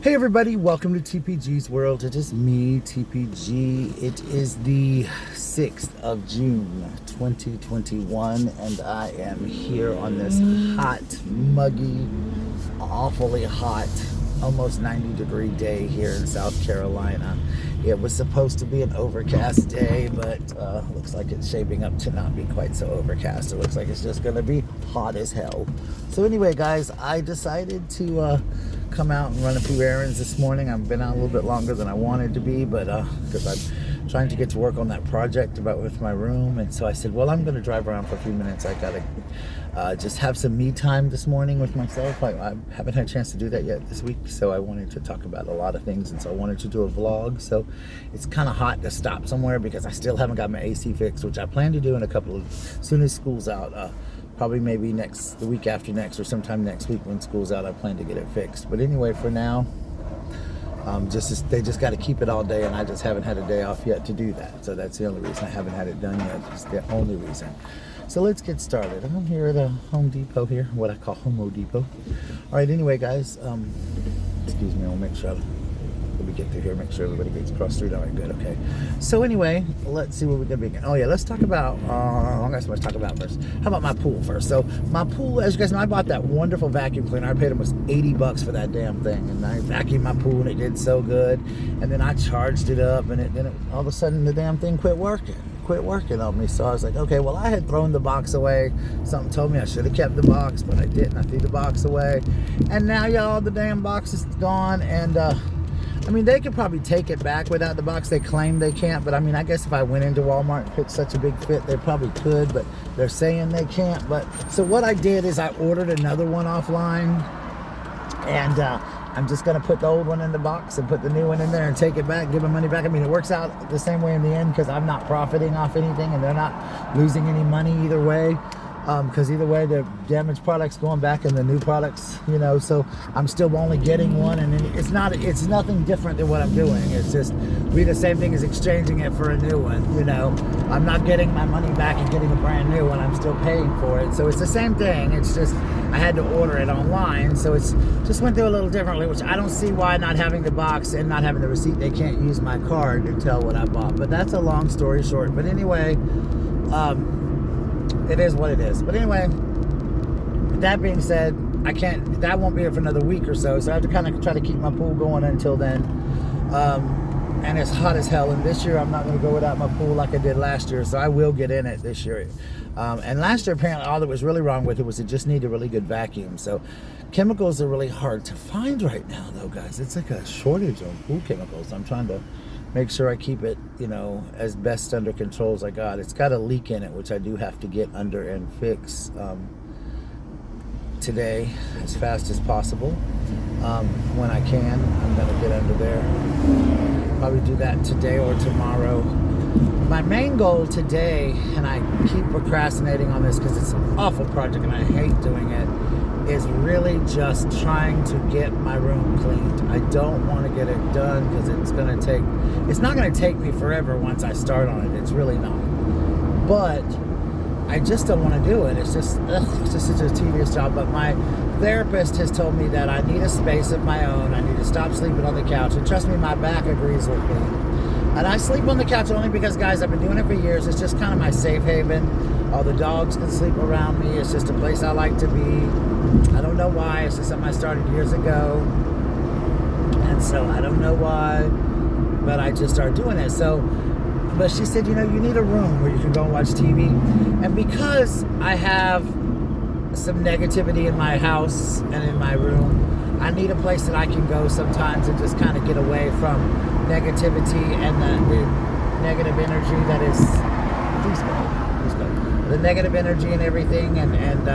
Hey everybody, welcome to TPG's world. It is me, TPG. It is the 6th of June, 2021, and I am here on this hot, muggy, awfully hot, almost 90-degree day here in South Carolina. It was supposed to be an overcast day, but looks like it's shaping up to not be quite so overcast. It looks like it's just gonna be hot as hell. So anyway, guys, I decided to come out and run a few errands this morning. I've been out a little bit longer than I wanted to be, but because I'm trying to get to work on that project with my room, and so I said, well, I'm going to drive around for a few minutes. I gotta just have some me time this morning with myself. I haven't had a chance to do that yet this week, so I wanted to talk about a lot of things, and so I wanted to do a vlog. So it's kind of hot to stop somewhere because I still haven't got my AC fixed, which I plan to do in as soon as school's out. Probably maybe the week after next, or sometime next week when school's out, I plan to get it fixed. But anyway, for now, they just got to keep it all day, and I just haven't had a day off yet to do that. So that's the only reason I haven't had it done yet. It's the only reason. So let's get started. I'm here at a Home Depot here, what I call Homo Depot. All right, anyway, guys, excuse me, I'll make sure we get through here, make sure everybody gets across the street. All right, good, okay. So anyway, let's see what we're gonna be getting. Oh yeah, let's talk about, I got so much to talk about first. How about my pool first? So my pool, as you guys know, I bought that wonderful vacuum cleaner. I paid almost 80 bucks for that damn thing, and I vacuumed my pool and it did so good. And then I charged it up, and then all of a sudden the damn thing quit working on me. So I was like, okay, well, I had thrown the box away. Something told me I should have kept the box, but I didn't. I threw the box away, and now y'all, the damn box is gone. And I mean, they could probably take it back without the box. They claim they can't, but I mean, I guess if I went into Walmart and picked such a big fit, they probably could, but they're saying they can't. But so what I did is I ordered another one offline, and I'm just gonna put the old one in the box and put the new one in there and take it back, give them money back. I mean, it works out the same way in the end because I'm not profiting off anything, and they're not losing any money either way. Because either way, the damaged product's going back and the new products, you know, so I'm still only getting one, and it's nothing different than what I'm doing. It's just the same thing as exchanging it for a new one, you know. I'm not getting my money back and getting a brand new one. I'm still paying for it. So it's the same thing. It's just I had to order it online, so it's just went through a little differently, which I don't see why, not having the box and not having the receipt, they can't use my card to tell what I bought. But that's a long story short. But anyway, it is what it is. But anyway, that being said, that won't be here for another week or so, so I have to kind of try to keep my pool going until then. And it's hot as hell, and this year I'm not going to go without my pool like I did last year, so I will get in it this year. And last year, apparently, all that was really wrong with it was it just needed a really good vacuum. So chemicals are really hard to find right now, though, guys. It's like a shortage of pool chemicals. I'm trying to make sure I keep it, you know, as best under control as I got. It's got a leak in it, which I do have to get under and fix today as fast as possible. When I can, I'm going to get under there. Probably do that today or tomorrow. My main goal today, and I keep procrastinating on this because it's an awful project and I hate doing it, is really just trying to get my room cleaned. I don't want to get it done because it's not going to take me forever once I start on it. It's really not. But I just don't want to do it. It's just such a tedious job. But my therapist has told me that I need a space of my own. I need to stop sleeping on the couch. And trust me, my back agrees with me. And I sleep on the couch only because, guys, I've been doing it for years. It's just kind of my safe haven. All the dogs can sleep around me. It's just a place I like to be. I don't know why. It's just something I started years ago. And so I don't know why, but I just started doing it. So, but she said, you know, you need a room where you can go and watch TV. And because I have some negativity in my house and in my room, I need a place that I can go sometimes and just kind of get away from negativity and the negative energy that is, please go, the negative energy and everything, and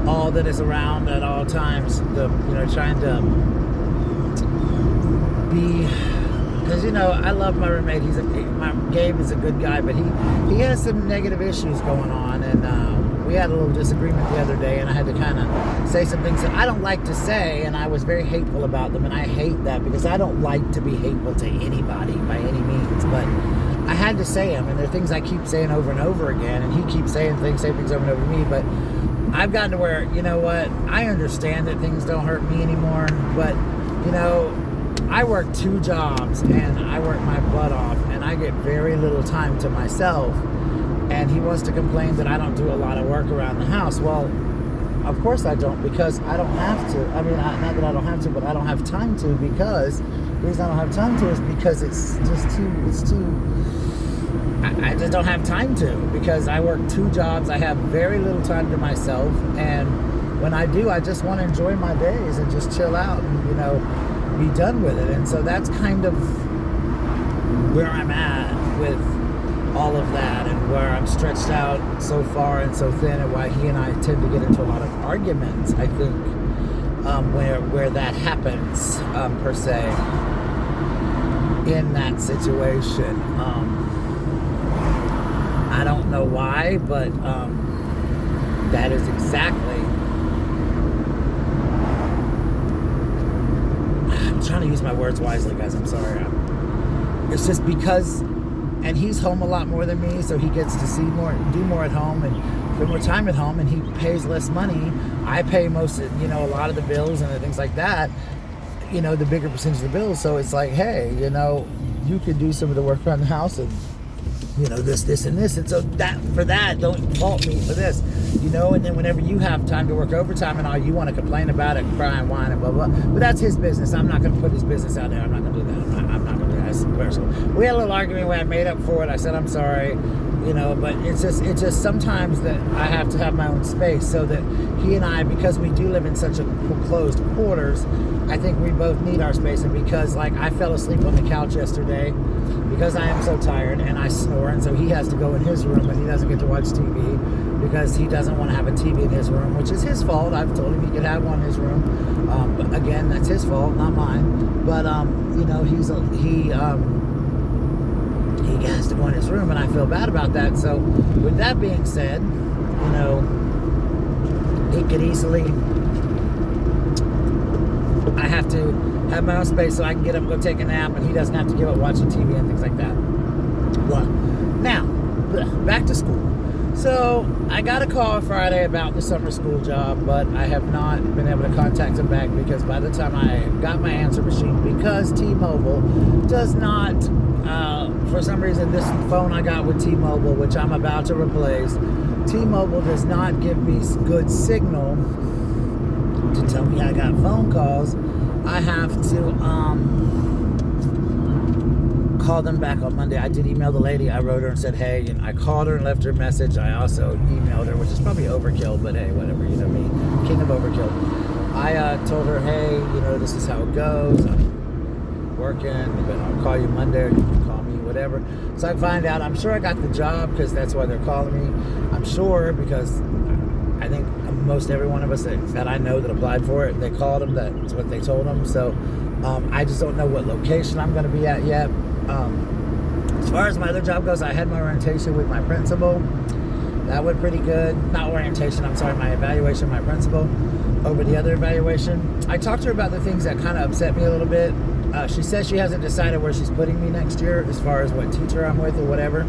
all that is around at all times. Trying to be, because, you know, I love my roommate. Gabe is a good guy, but he has some negative issues going on, and we had a little disagreement the other day, and I had to kind of say some things that I don't like to say, and I was very hateful about them, and I hate that because I don't like to be hateful to anybody by any means, but I had to say them, and there are things I keep saying over and over again, and he keeps saying things over and over to me, but I've gotten to where, you know what, I understand that things don't hurt me anymore, but, you know, I work 2 jobs and I work my butt off and I get very little time to myself, and he wants to complain that I don't do a lot of work around the house. Well, of course I don't, because I don't have to. I mean, not that I don't have to, but I don't have time to, because the reason I don't have time to is because it's too, I just don't have time to, because I work 2 jobs. I have very little time to myself, and when I do, I just want to enjoy my days and just chill out and, you know, be done with it. And so that's kind of where I'm at with all of that, and where I'm stretched out so far and so thin, and why he and I tend to get into a lot of arguments, I think, where that happens, per se, in that situation. I don't know why, but that is exactly, I'm trying to use my words wisely, guys, I'm sorry. It's just because, and he's home a lot more than me, so he gets to see more, do more at home, and spend more time at home, and he pays less money. I pay most of, you know, a lot of the bills and the things like that, you know, the bigger percentage of the bills. So it's like, hey, you know, you could do some of the work around the house, and, you know, this, and this. And so that, for that, don't fault me for this, you know. And then whenever you have time to work overtime and all, you want to complain about it, cry and whine and blah, blah. But that's his business. I'm not going to put his business out there. I'm not going to do that. I'm not going to do that. It's personal. We had a little argument where I made up for it. I said, I'm sorry, you know, but it's just sometimes that I have to have my own space, so that he and I, because we do live in such a closed quarters, I think we both need our space. And because, like, I fell asleep on the couch yesterday because I am so tired and I snore, and so he has to go in his room, and he doesn't get to watch TV because he doesn't want to have a TV in his room, which is his fault. I've told him he could have one in his room. But again, that's his fault, not mine. But you know, he has to go in his room, and I feel bad about that. So with that being said, you know, it could easily, I have to have my own space so I can get up and go take a nap, and he doesn't have to give up watching TV and things like that. Well, now, back to school. So I got a call Friday about the summer school job, but I have not been able to contact him back, because by the time I got my answer machine, because T-Mobile does not, for some reason, this phone I got with T-Mobile, which I'm about to replace, T-Mobile does not give me good signal to tell me I got phone calls. I have to call them back on Monday. I did email the lady. I wrote her and said, hey, and I called her and left her a message. I also emailed her, which is probably overkill, but hey, whatever, you know me, king of overkill. I told her, hey, you know, this is how it goes. I'm working, but I'll call you Monday, or you can call me, whatever. So I find out, I'm sure I got the job, because that's why they're calling me. I'm sure, because I think most every one of us that I know that applied for it, they called them. That's what they told them. So I just don't know what location I'm going to be at yet. As far as my other job goes, I had my orientation with my principal. That went pretty good. Not orientation, I'm sorry, my evaluation, my principal, over the other evaluation. I talked to her about the things that kind of upset me a little bit. She says she hasn't decided where she's putting me next year, as far as what teacher I'm with or whatever.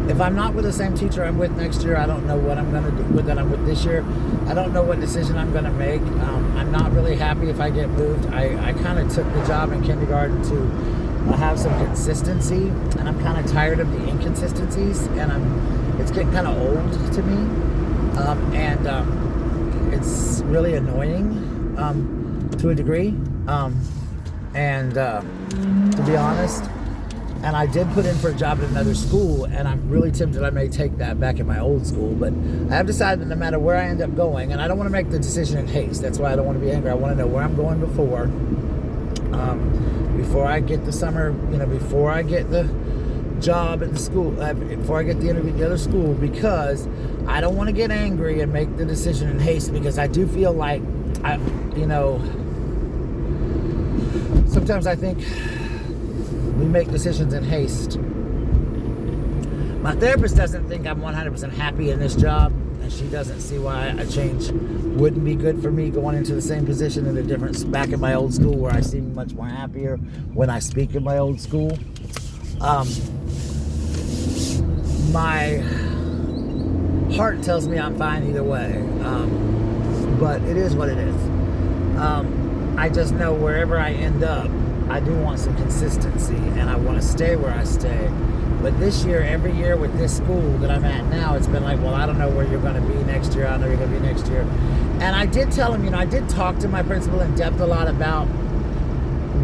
If I'm not with the same teacher I'm with next year, I don't know what I'm going to do with that I'm with this year. I don't know what decision I'm going to make. I'm not really happy if I get moved. I kind of took the job in kindergarten to have some consistency, and I'm kind of tired of the inconsistencies, and it's getting kind of old to me, and it's really annoying to a degree, and to be honest. And I did put in for a job at another school, and I'm really tempted I may take that back at my old school. But I have decided that no matter where I end up going, and I don't want to make the decision in haste. That's why I don't want to be angry. I want to know where I'm going before I get the summer, you know, before I get the job at the school, before I get the interview at the other school, because I don't want to get angry and make the decision in haste, because I do feel like, you know, sometimes I think we make decisions in haste. My therapist doesn't think I'm 100% happy in this job, and she doesn't see why a change wouldn't be good for me going into the same position in a different, back in my old school, where I seem much more happier when I speak in my old school. My heart tells me I'm fine either way, but it is what it is. I just know wherever I end up, I do want some consistency, and I want to stay where I stay. But this year, every year with this school that I'm at now, it's been like, well, I don't know where you're going to be next year. I don't know you're going to be next year. And I did tell him, I did talk to my principal in depth a lot about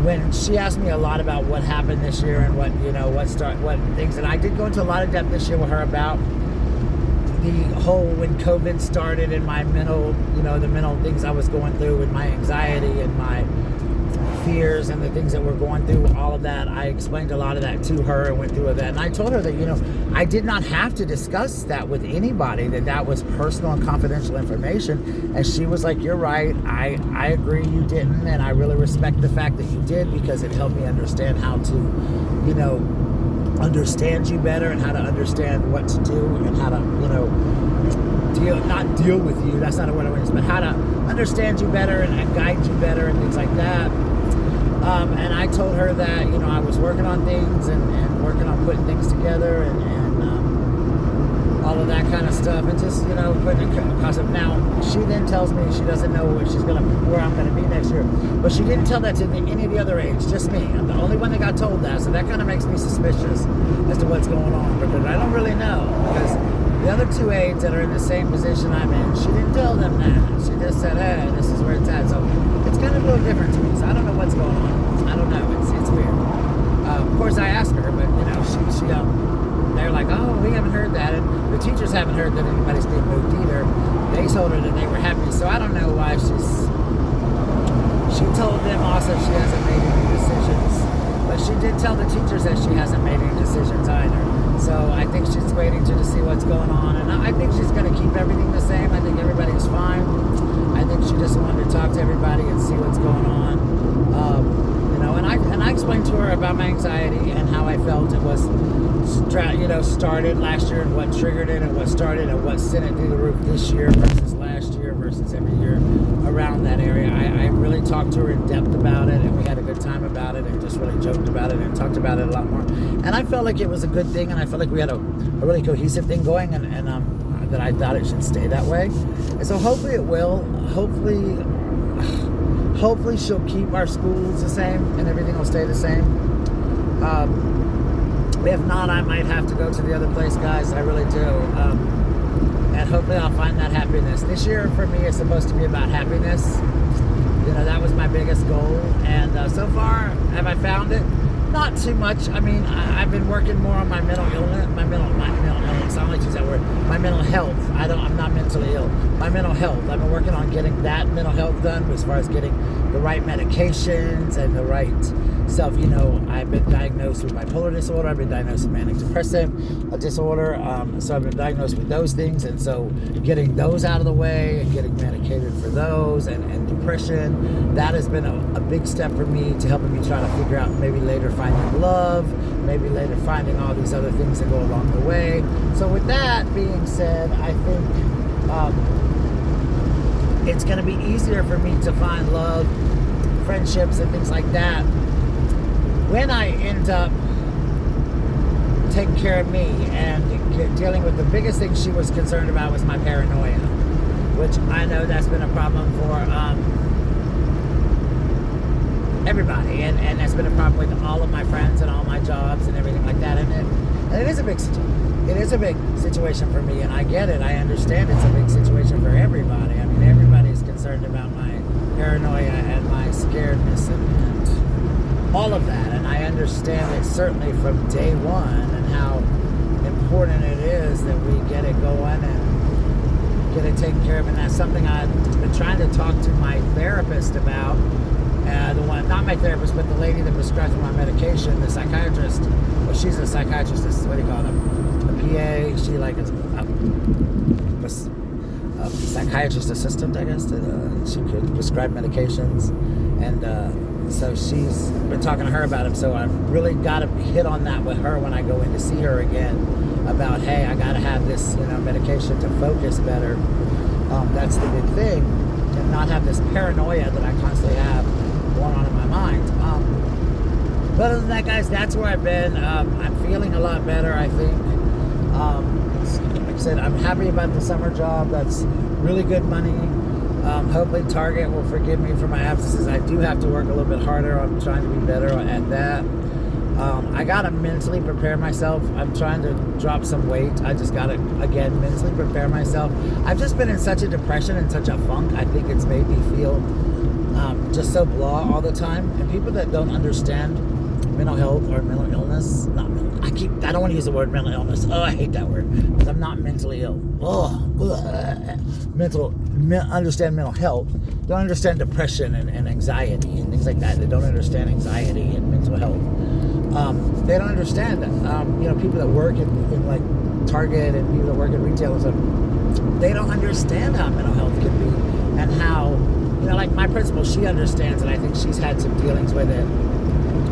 when she asked me a lot about what happened this year and what things. And I did go into a lot of depth this year with her about the whole when COVID started and my mental, the mental things I was going through with my anxiety and my fears and the things that we're going through, all of that. I explained a lot of that to her and went through that. And I told her that, I did not have to discuss that with anybody, that was personal and confidential information. And she was like, you're right. I agree you didn't. And I really respect the fact that you did, because it helped me understand how to, understand you better and how to understand what to do and how to, not deal with you. That's not what I want to say, but how to understand you better and guide you better and things like that. And I told her that, I was working on things and working on putting things together and all of that kind of stuff, and just, putting a concept. Now, she then tells me she doesn't know where I'm going to be next year, but she didn't tell that to any of the other aides, just me. I'm the only one that got told that, so that kind of makes me suspicious as to what's going on, because I don't really know, because the other two aides that are in the same position I'm in, she didn't tell them that. She just said, hey, this is where it's at. So it's kind of a little different to me. So I don't know what's going on. I don't know. It's weird. Of course, I asked her, but, she they're like, oh, we haven't heard that. And the teachers haven't heard that anybody's being moved either. They told her that they were happy. So I don't know why she told them also she hasn't made any decisions. But she did tell the teachers that she hasn't made any decisions either. So I think she's waiting to see what's going on. And I think she's going to keep everything the same. I think everybody's fine. I think she just wanted to talk to everybody and see what's going on. And I explained to her about my anxiety and how I felt it was, started last year and what triggered it and what started and what sent it through the roof this year versus last year versus every year around that area. I really talked to her in depth about it, and we had a good time about it and just really joked about it and talked about it a lot more. And I felt like it was a good thing, and I felt like we had a really cohesive thing going, and that I thought it should stay that way. And so hopefully it will. Hopefully she'll keep our schools the same and everything will stay the same. If not, I might have to go to the other place, guys. I really do. And hopefully I'll find that happiness. This year for me is supposed to be about happiness. That was my biggest goal. And so far, have I found it? Not too much. I mean, I've been working more on my mental illness, my mental illness. I don't like to use that word. My mental health. I'm not mentally ill. My mental health. I've been working on getting that mental health done as far as getting the right medications and the right stuff. I've been diagnosed with bipolar disorder. I've been diagnosed with manic depressive disorder. So I've been diagnosed with those things. And so getting those out of the way and getting medicated for those and depression, that has been a big step for me to helping me try to figure out maybe later finding love, maybe later finding all these other things that go along the way. So with that being said, I think it's going to be easier for me to find love, friendships, and things like that when I end up taking care of me and dealing with the biggest thing she was concerned about was my paranoia, which I know that's been a problem for everybody, and that's been a problem with all of my friends and all my jobs and everything like that. And it is a big situation. It is a big situation for me, and I get it. I understand it's a big situation for everybody. I mean, everybody's concerned about my paranoia and my scaredness and all of that, and I understand it certainly from day one, and how important it is that we get it going and get it taken care of. And that's something I've been trying to talk to my therapist about. Not my therapist, but the lady that prescribes my medication, the psychiatrist. Well, she's a psychiatrist. What do you call it? A PA. She is a psychiatrist assistant, I guess. She could prescribe medications, and so she's been talking to her about it. So I've really got to hit on that with her when I go in to see her again. About, hey, I got to have this, medication to focus better. That's the big thing, and not have this paranoia that I constantly have going on in my mind. But other than that, guys, that's where I've been. I'm feeling a lot better, I think. Like I said, I'm happy about the summer job. That's really good money. Hopefully Target will forgive me for my absences. I do have to work a little bit harder. I'm trying to be better at that. I gotta mentally prepare myself. I'm trying to drop some weight. I just gotta, again, mentally prepare myself. I've just been in such a depression and such a funk. I think it's made me feel just so blah all the time. And people that don't understand mental health or mental illness, I don't want to use the word mental illness. Oh, I hate that word, because I'm not mentally ill. Understand mental health, don't understand depression and anxiety and things like that. They don't understand anxiety and mental health. They don't understand that. People that work in like Target and people that work in retail and stuff, they don't understand how mental health can be, and how, like my principal, she understands it. I think she's had some dealings with it.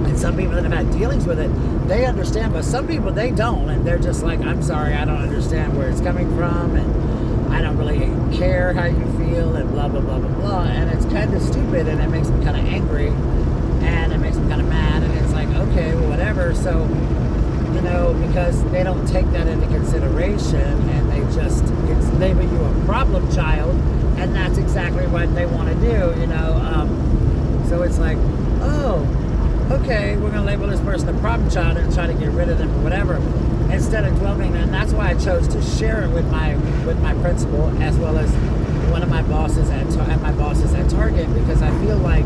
And some people that have had dealings with it, they understand, but some people, they don't. And they're just like, I'm sorry, I don't understand where it's coming from, and I don't really care how you feel, and blah, blah, blah, blah, blah. And it's kind of stupid, and it makes me kind of angry, and it makes me kind of mad, and it's like, okay, well, whatever. So, because they don't take that into consideration, and it's label you a problem child, and that's exactly what they want to do, So it's like, oh, okay, we're going to label this person a problem child and try to get rid of them or whatever, instead of dwelling. And that's why I chose to share it with my principal, as well as one of my bosses at Target, because I feel like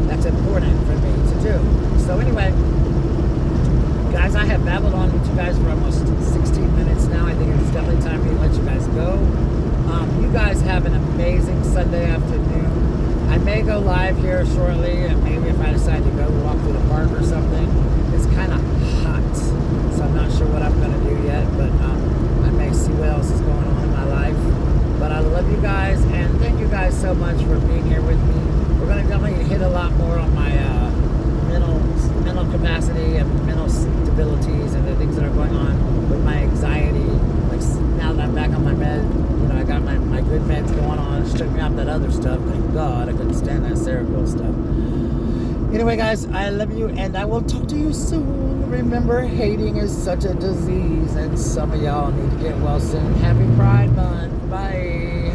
that's important for me to do. So anyway, guys, I have babbled on with you guys for almost 16 minutes now. I think it's definitely time to let you guys go. You guys have an amazing Sunday afternoon. I may go live here shortly, and maybe if I decide to go walk through the park or something. It's kind of hot, so I'm not sure what I'm going to do yet, but I may see what else is going on in my life. But I love you guys, and thank you guys so much for being here with me. We're going to definitely hit a lot more on my mental capacity and mental stabilities and the things that are going on with my anxiety. Like now that I'm back on my med, I got my good meds going on. It took me off that other stuff. Thank God, I couldn't stand that Seroquel stuff. Anyway, guys, I love you, and I will talk to you soon. Remember, hating is such a disease, and some of y'all need to get well soon. Happy Pride Month. Bye.